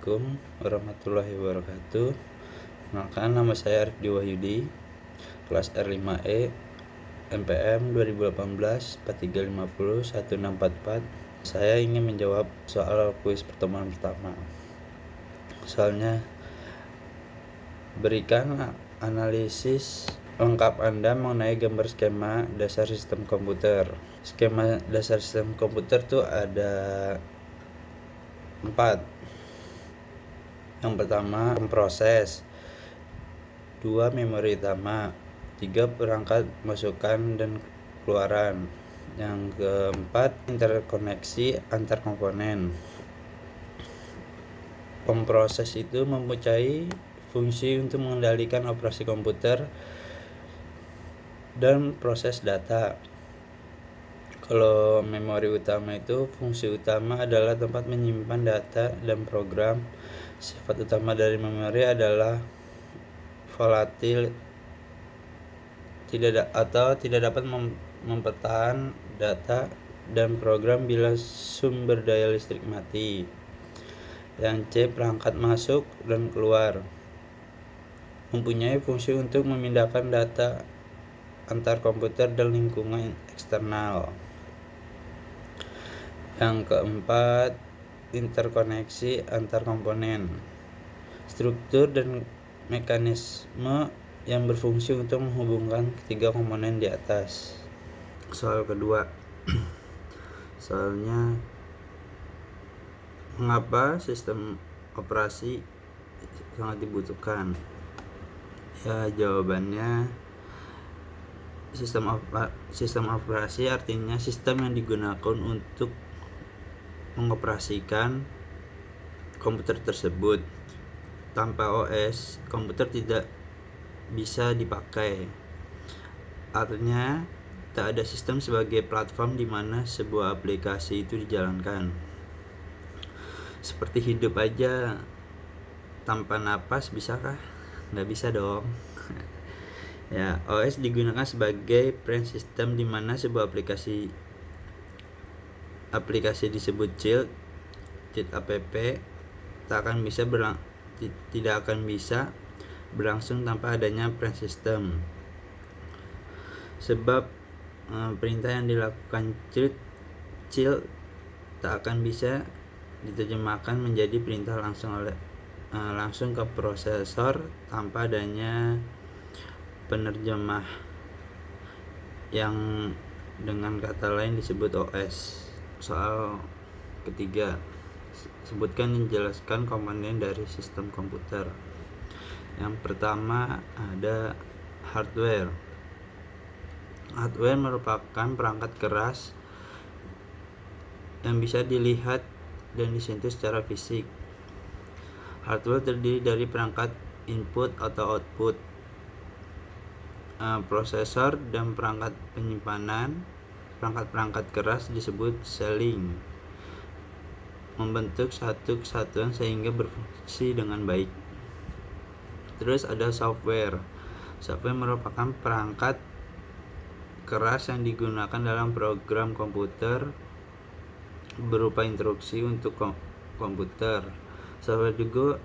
Assalamualaikum warahmatullahi wabarakatuh. Perkenalkan, nama saya Arif Wahyudi, kelas R5E, MPM 2018 4350 1644. Saya ingin menjawab soal kuis pertemuan pertama. Soalnya, berikan analisis lengkap Anda mengenai gambar skema dasar sistem komputer. Skema dasar sistem komputer tuh ada 4. Yang pertama, proses. 2. Memori utama. 3. Perangkat masukan dan keluaran. Yang keempat, interkoneksi antar komponen. Pemproses itu mempunyai fungsi untuk mengendalikan operasi komputer dan proses data. Kalau memori utama itu, fungsi utama adalah tempat menyimpan data dan program. Sifat utama dari memori adalah volatil, tidak dapat mempertahankan data dan program bila sumber daya listrik mati. Yang C, perangkat masuk dan keluar, mempunyai fungsi untuk memindahkan data antar komputer dan lingkungan eksternal. Yang keempat, interkoneksi antar komponen, struktur dan mekanisme yang berfungsi untuk menghubungkan ketiga komponen di atas. Soal kedua, soalnya mengapa sistem operasi sangat dibutuhkan? Ya, jawabannya, sistem operasi artinya sistem yang digunakan untuk mengoperasikan komputer tersebut. Tanpa OS, komputer tidak bisa dipakai. Artinya, tak ada sistem sebagai platform di mana sebuah aplikasi itu dijalankan. Seperti hidup aja, tanpa napas bisakah? Nggak bisa dong. Ya, OS digunakan sebagai brand system di mana sebuah aplikasi disebut cheat app tidak akan bisa berlangsung tanpa adanya brand system. Sebab perintah yang dilakukan cheat tak akan bisa diterjemahkan menjadi perintah langsung ke prosesor tanpa adanya penerjemah yang dengan kata lain disebut OS. Soal ketiga, sebutkan dan jelaskan komponen dari sistem komputer. Yang pertama ada hardware. Hardware merupakan perangkat keras yang bisa dilihat dan disentuh secara fisik. Hardware terdiri dari perangkat input atau output, prosesor dan perangkat penyimpanan. Perangkat keras disebut sealing, membentuk satu kesatuan sehingga berfungsi dengan baik. Terus ada software. Software merupakan perangkat keras yang digunakan dalam program komputer berupa instruksi untuk komputer. Software juga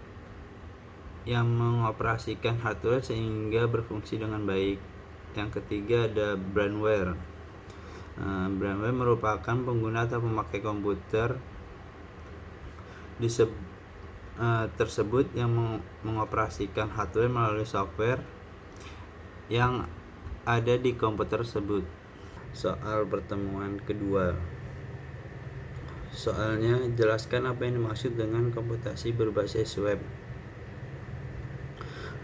yang mengoperasikan hardware sehingga berfungsi dengan baik. Yang ketiga ada brandware. Brandware merupakan pengguna atau pemakai komputer tersebut yang mengoperasikan hardware melalui software yang ada di komputer tersebut. Soal pertemuan kedua, soalnya jelaskan apa yang dimaksud dengan komputasi berbasis web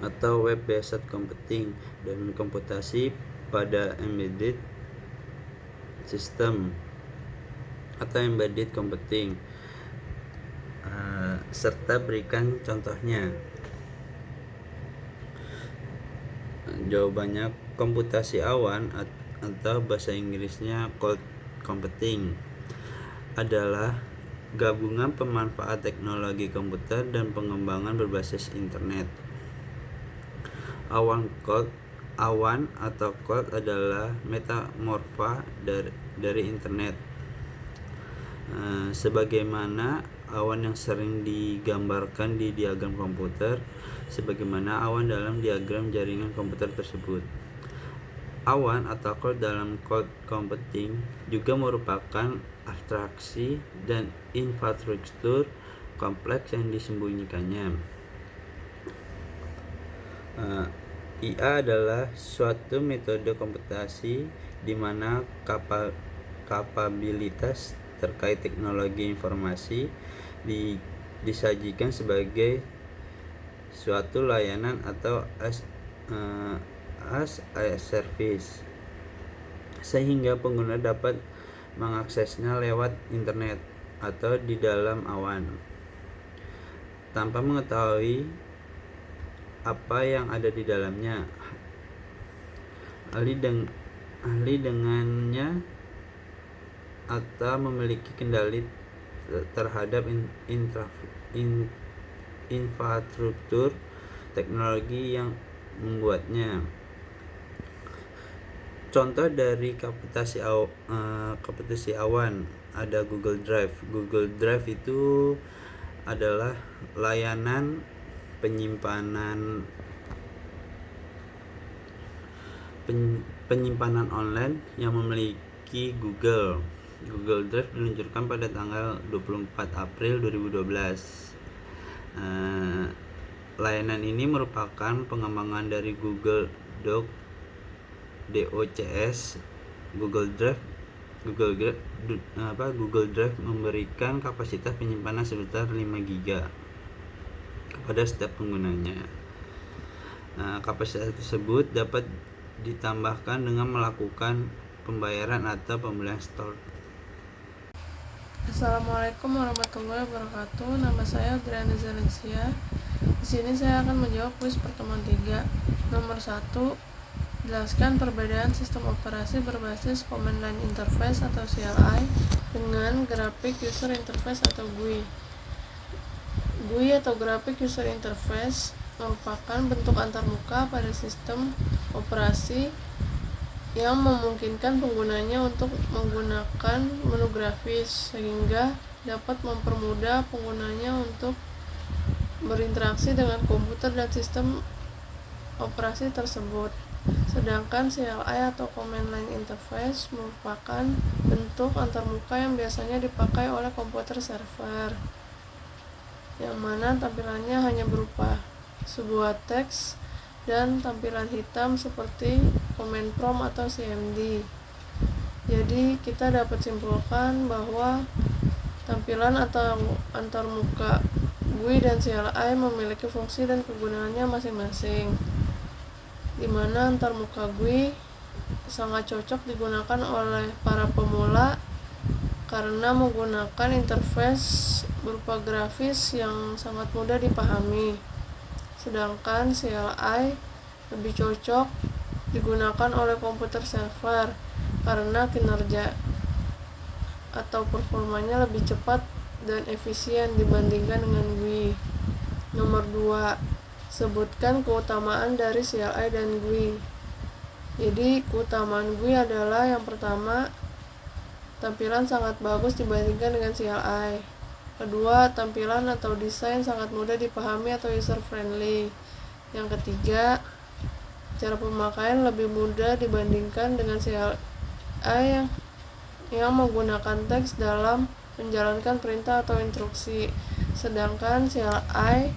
atau web-based computing dan komputasi pada embedded system atau embedded computing, serta berikan contohnya. Jawabannya, komputasi awan atau bahasa Inggrisnya cloud computing adalah gabungan pemanfaat teknologi komputer dan pengembangan berbasis internet. Awan atau cloud adalah metamorfa dari internet. Sebagaimana awan yang sering digambarkan di diagram komputer sebagaimana awan dalam diagram jaringan komputer tersebut. Awan atau cloud dalam cloud computing juga merupakan abstraksi dan infrastruktur kompleks yang disembunyikannya. IA adalah suatu metode komputasi di mana kapabilitas terkait teknologi informasi disajikan sebagai suatu layanan atau as a service, sehingga pengguna dapat mengaksesnya lewat internet atau di dalam awan tanpa mengetahui apa yang ada di dalamnya. Ahli dengannya atau memiliki kendali terhadap infrastruktur teknologi yang membuatnya. Contoh dari komputasi awan ada Google Drive. Google Drive itu adalah layanan penyimpanan online yang memiliki Google. Google Drive diluncurkan pada tanggal 24 April 2012. Layanan ini merupakan pengembangan dari Google DOCS. Google Drive memberikan kapasitas penyimpanan sebesar 5 GB kepada setiap penggunanya. Kapasitas tersebut dapat ditambahkan dengan melakukan pembayaran atau pembelian store. Assalamualaikum warahmatullahi wabarakatuh. Nama saya Adriana Zalencia. Di sini saya akan menjawab kuis pertemuan 3. Nomor 1, jelaskan perbedaan sistem operasi berbasis Command Line Interface atau CLI dengan Graphic User Interface atau GUI. GUI atau Graphic User Interface merupakan bentuk antarmuka pada sistem operasi yang memungkinkan penggunanya untuk menggunakan menu grafis sehingga dapat mempermudah penggunanya untuk berinteraksi dengan komputer dan sistem operasi tersebut. Sedangkan CLI atau Command Line Interface merupakan bentuk antarmuka yang biasanya dipakai oleh komputer server, yang mana tampilannya hanya berupa sebuah teks dan tampilan hitam seperti command prompt atau CMD. Jadi kita dapat simpulkan bahwa tampilan atau antarmuka GUI dan CLI memiliki fungsi dan kegunaannya masing-masing, di mana antarmuka GUI sangat cocok digunakan oleh para pemula karena menggunakan interface berupa grafis yang sangat mudah dipahami. Sedangkan CLI lebih cocok digunakan oleh komputer server karena kinerja atau performanya lebih cepat dan efisien dibandingkan dengan GUI. Nomor 2, sebutkan keutamaan dari CLI dan GUI. Jadi keutamaan GUI adalah yang pertama, tampilan sangat bagus dibandingkan dengan CLI. Kedua, tampilan atau desain sangat mudah dipahami atau user friendly. Yang ketiga, cara pemakaian lebih mudah dibandingkan dengan CLI yang menggunakan teks dalam menjalankan perintah atau instruksi. Sedangkan CLI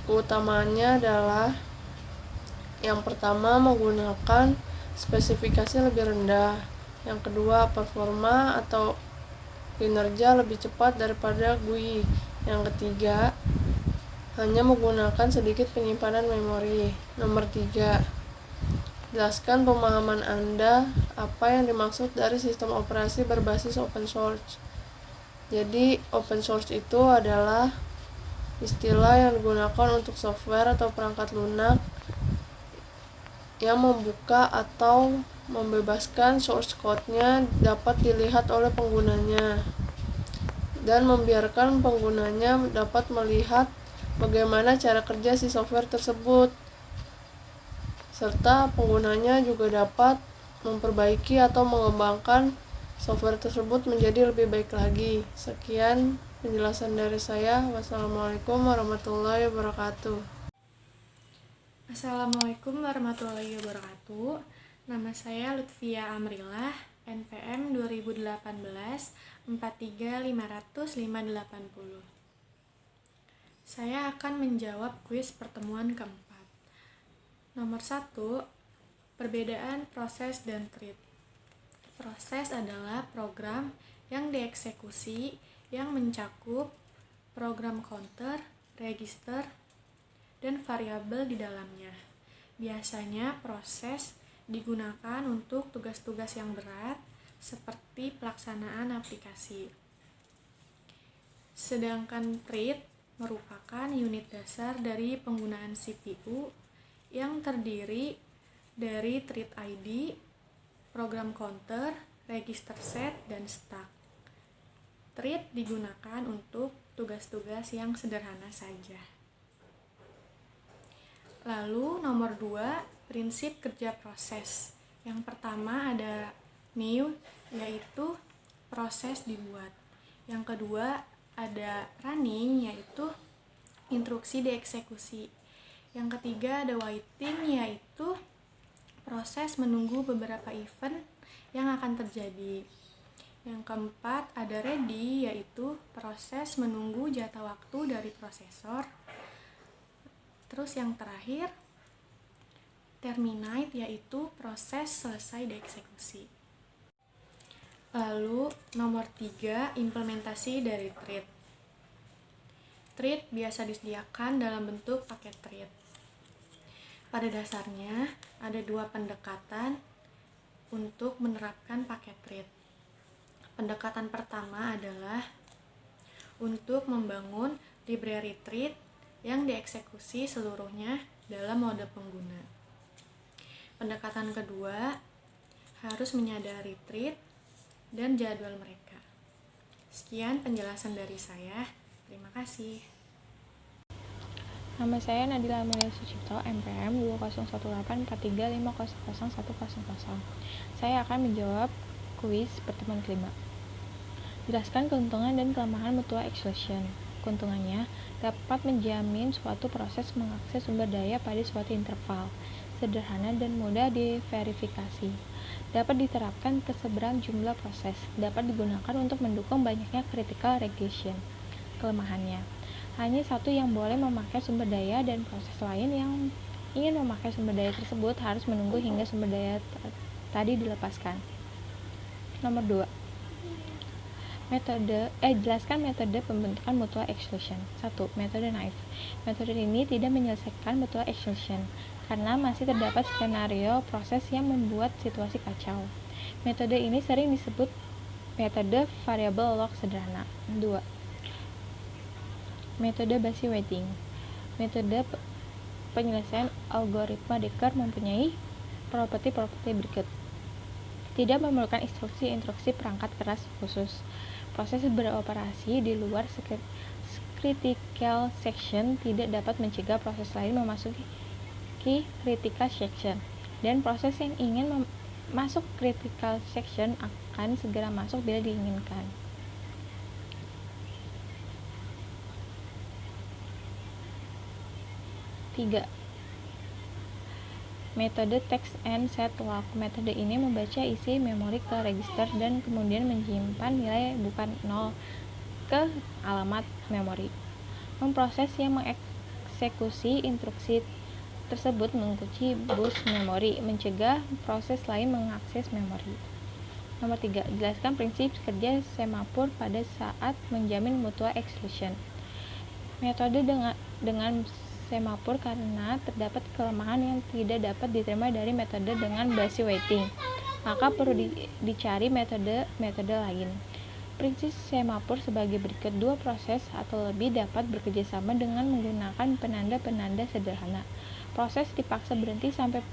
keutamaannya adalah yang pertama, menggunakan spesifikasi lebih rendah. Yang kedua, performa atau kinerja lebih cepat daripada GUI. Yang ketiga, hanya menggunakan sedikit penyimpanan memori. Nomor 3, jelaskan pemahaman Anda apa yang dimaksud dari sistem operasi berbasis open source. Jadi, open source itu adalah istilah yang digunakan untuk software atau perangkat lunak yang membuka atau membebaskan source code-nya dapat dilihat oleh penggunanya dan membiarkan penggunanya dapat melihat bagaimana cara kerja si software tersebut, serta penggunanya juga dapat memperbaiki atau mengembangkan software tersebut menjadi lebih baik lagi. Sekian penjelasan dari saya. Wassalamualaikum warahmatullahi wabarakatuh. Assalamualaikum warahmatullahi wabarakatuh. Nama saya Lutfia Amrilah, NPM 2018 43500 Saya akan menjawab kuis pertemuan keempat. Nomor 1, perbedaan proses dan treat. Proses adalah program yang dieksekusi yang mencakup program counter, register, dan variabel di dalamnya. Biasanya proses digunakan untuk tugas-tugas yang berat seperti pelaksanaan aplikasi. Sedangkan treat merupakan unit dasar dari penggunaan CPU yang terdiri dari treat ID, program counter, register set, dan stack. Treat digunakan untuk tugas-tugas yang sederhana saja. Lalu nomor 2, prinsip kerja proses. Yang pertama ada new, yaitu proses dibuat. Yang kedua ada running, yaitu instruksi dieksekusi. Yang ketiga ada waiting, yaitu proses menunggu beberapa event yang akan terjadi. Yang keempat ada ready, yaitu proses menunggu jatah waktu dari prosesor. Terus yang terakhir, terminate, yaitu proses selesai dieksekusi. Lalu nomor 3, implementasi dari treat. Treat biasa disediakan dalam bentuk paket treat. Pada dasarnya, ada 2 pendekatan untuk menerapkan paket treat. Pendekatan pertama adalah untuk membangun library treat yang dieksekusi seluruhnya dalam mode pengguna. Pendekatan kedua harus menyadari treat dan jadwal mereka. Sekian penjelasan dari saya. Terima kasih. Nama saya Nadila Amelia Sucipto, NPM 201843500100. Saya akan menjawab kuis pertemuan kelima. Jelaskan keuntungan dan kelemahan mutual exclusion. Keuntungannya dapat menjamin suatu proses mengakses sumber daya pada suatu interval, sederhana dan mudah diverifikasi. Dapat diterapkan ke seberang jumlah proses. Dapat digunakan untuk mendukung banyaknya critical regression. Kelemahannya, hanya satu yang boleh memakai sumber daya dan proses lain yang ingin memakai sumber daya tersebut harus menunggu hingga sumber daya tadi dilepaskan. Nomor 2. Jelaskan metode pembentukan mutual exclusion. 1. Metode naive. Metode ini tidak menyelesaikan mutual exclusion karena masih terdapat skenario proses yang membuat situasi kacau. Metode ini sering disebut metode variable lock sederhana. 2. Metode Busy Waiting. Metode penyelesaian algoritma Dekker mempunyai properti-properti berikut. Tidak memerlukan instruksi-instruksi perangkat keras khusus. Proses beroperasi di luar critical section tidak dapat mencegah proses lain memasuki critical section, dan proses yang ingin masuk critical section akan segera masuk bila diinginkan. Tiga. Metode text and set walk. Metode ini membaca isi memori ke register dan kemudian menyimpan nilai bukan 0 ke alamat memori. Memproses yang mengeksekusi instruksi tersebut mengunci bus memori, mencegah proses lain mengakses memori. Nomor 3. Jelaskan prinsip kerja semapur pada saat menjamin mutual exclusion. Metode dengan semapur karena terdapat kelemahan yang tidak dapat diterima dari metode dengan busy waiting, maka perlu dicari metode lain. Prinsip semapur sebagai berikut: 2 proses atau lebih dapat bekerjasama dengan menggunakan penanda-penanda sederhana. Proses dipaksa berhenti sampai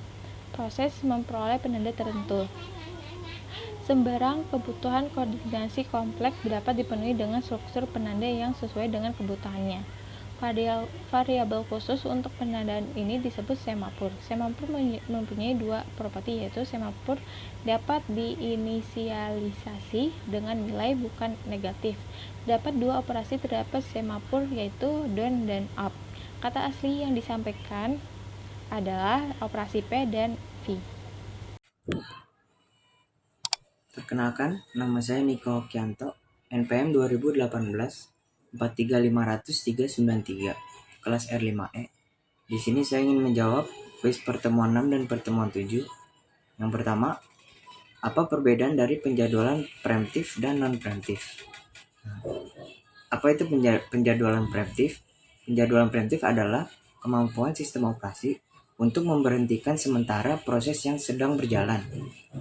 proses memperoleh penanda tertentu. Sembarang kebutuhan koordinasi kompleks dapat dipenuhi dengan struktur penanda yang sesuai dengan kebutuhannya. Variabel khusus untuk penandaan ini disebut semapur. Semapur mempunyai dua properti, yaitu semapur dapat diinisialisasi dengan nilai bukan negatif. Dapat dua operasi terdapat semapur, yaitu down dan up. Kata asli yang disampaikan adalah operasi P dan V. Perkenalkan, nama saya Niko Okyanto, NPM 2018 43500-393, kelas R5E. Di sini saya ingin menjawab kuis pertemuan 6 dan pertemuan 7. Yang pertama, apa perbedaan dari penjadwalan preemptif dan non-preemptif? Apa itu penjadwalan preemptif? Penjadwalan preemptif adalah kemampuan sistem operasi untuk memberhentikan sementara proses yang sedang berjalan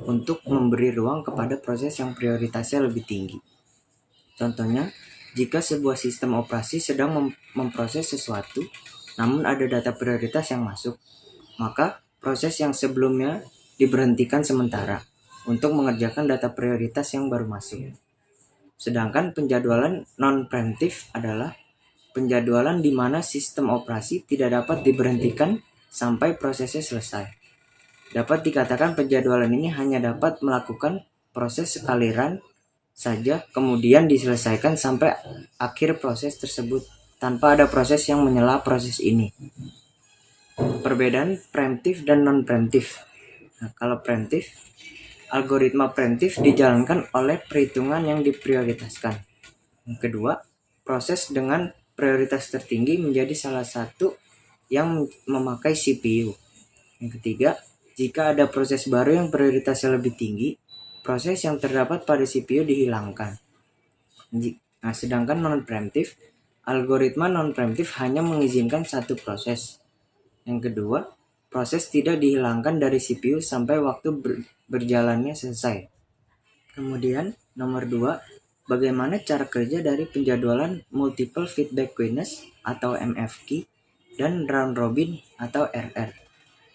untuk memberi ruang kepada proses yang prioritasnya lebih tinggi. Contohnya, jika sebuah sistem operasi sedang memproses sesuatu, namun ada data prioritas yang masuk, maka proses yang sebelumnya diberhentikan sementara untuk mengerjakan data prioritas yang baru masuk. Sedangkan penjadwalan non-preemptif adalah penjadwalan di mana sistem operasi tidak dapat diberhentikan sampai prosesnya selesai. Dapat dikatakan penjadwalan ini hanya dapat melakukan proses sekaliran saja, kemudian diselesaikan sampai akhir proses tersebut tanpa ada proses yang menyela proses ini. Perbedaan preemptif dan non-preemptif. Nah, kalau preemptif, algoritma preemptif dijalankan oleh perhitungan yang diprioritaskan. Yang kedua, proses dengan prioritas tertinggi menjadi salah satu yang memakai CPU. Yang ketiga, jika ada proses baru yang prioritasnya lebih tinggi, proses yang terdapat pada CPU dihilangkan. Nah, sedangkan non-preemptif, algoritma non-preemptif hanya mengizinkan satu proses. Yang kedua, proses tidak dihilangkan dari CPU sampai waktu berjalannya selesai. Kemudian, nomor 2, bagaimana cara kerja dari penjadwalan multiple feedback queueness atau MFQ dan round robin atau RR.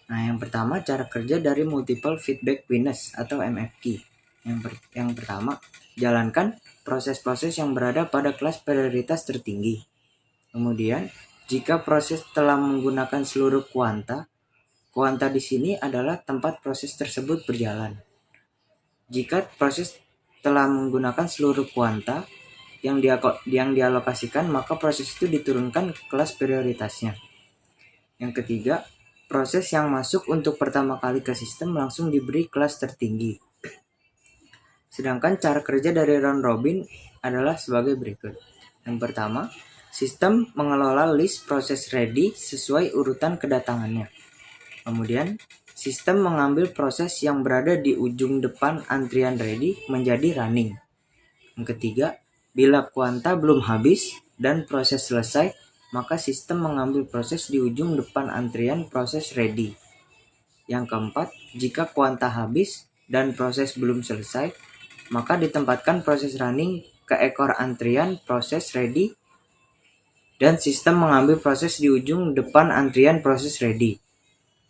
Nah, yang pertama, cara kerja dari multiple feedback queueness atau MFQ. Yang pertama, jalankan proses-proses yang berada pada kelas prioritas tertinggi. Kemudian, jika proses telah menggunakan seluruh kuanta di sini adalah tempat proses tersebut berjalan. Jika proses telah menggunakan seluruh kuanta yang dialokasikan, maka proses itu diturunkan ke kelas prioritasnya. Yang ketiga, proses yang masuk untuk pertama kali ke sistem langsung diberi kelas tertinggi. Sedangkan cara kerja dari round robin adalah sebagai berikut. Yang pertama, sistem mengelola list proses ready sesuai urutan kedatangannya. Kemudian, sistem mengambil proses yang berada di ujung depan antrian ready menjadi running. Yang ketiga, bila kuanta belum habis dan proses selesai, maka sistem mengambil proses di ujung depan antrian proses ready. Yang keempat, jika kuanta habis dan proses belum selesai, maka ditempatkan proses running ke ekor antrian proses ready dan sistem mengambil proses di ujung depan antrian proses ready.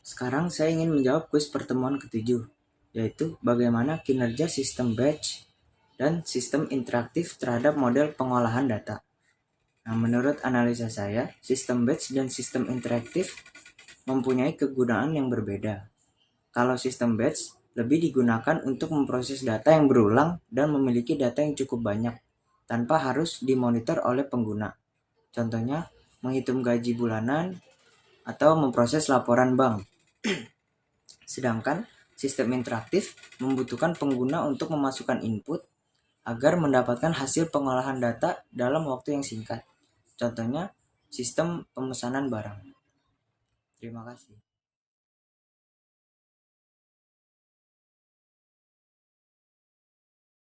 Sekarang saya ingin menjawab kuis pertemuan ke-7, yaitu bagaimana kinerja sistem batch dan sistem interaktif terhadap model pengolahan data. Nah, menurut analisa saya, sistem batch dan sistem interaktif mempunyai kegunaan yang berbeda. Kalau sistem batch lebih digunakan untuk memproses data yang berulang dan memiliki data yang cukup banyak tanpa harus dimonitor oleh pengguna. Contohnya, menghitung gaji bulanan atau memproses laporan bank. Sedangkan sistem interaktif membutuhkan pengguna untuk memasukkan input agar mendapatkan hasil pengolahan data dalam waktu yang singkat. Contohnya, sistem pemesanan barang. Terima kasih.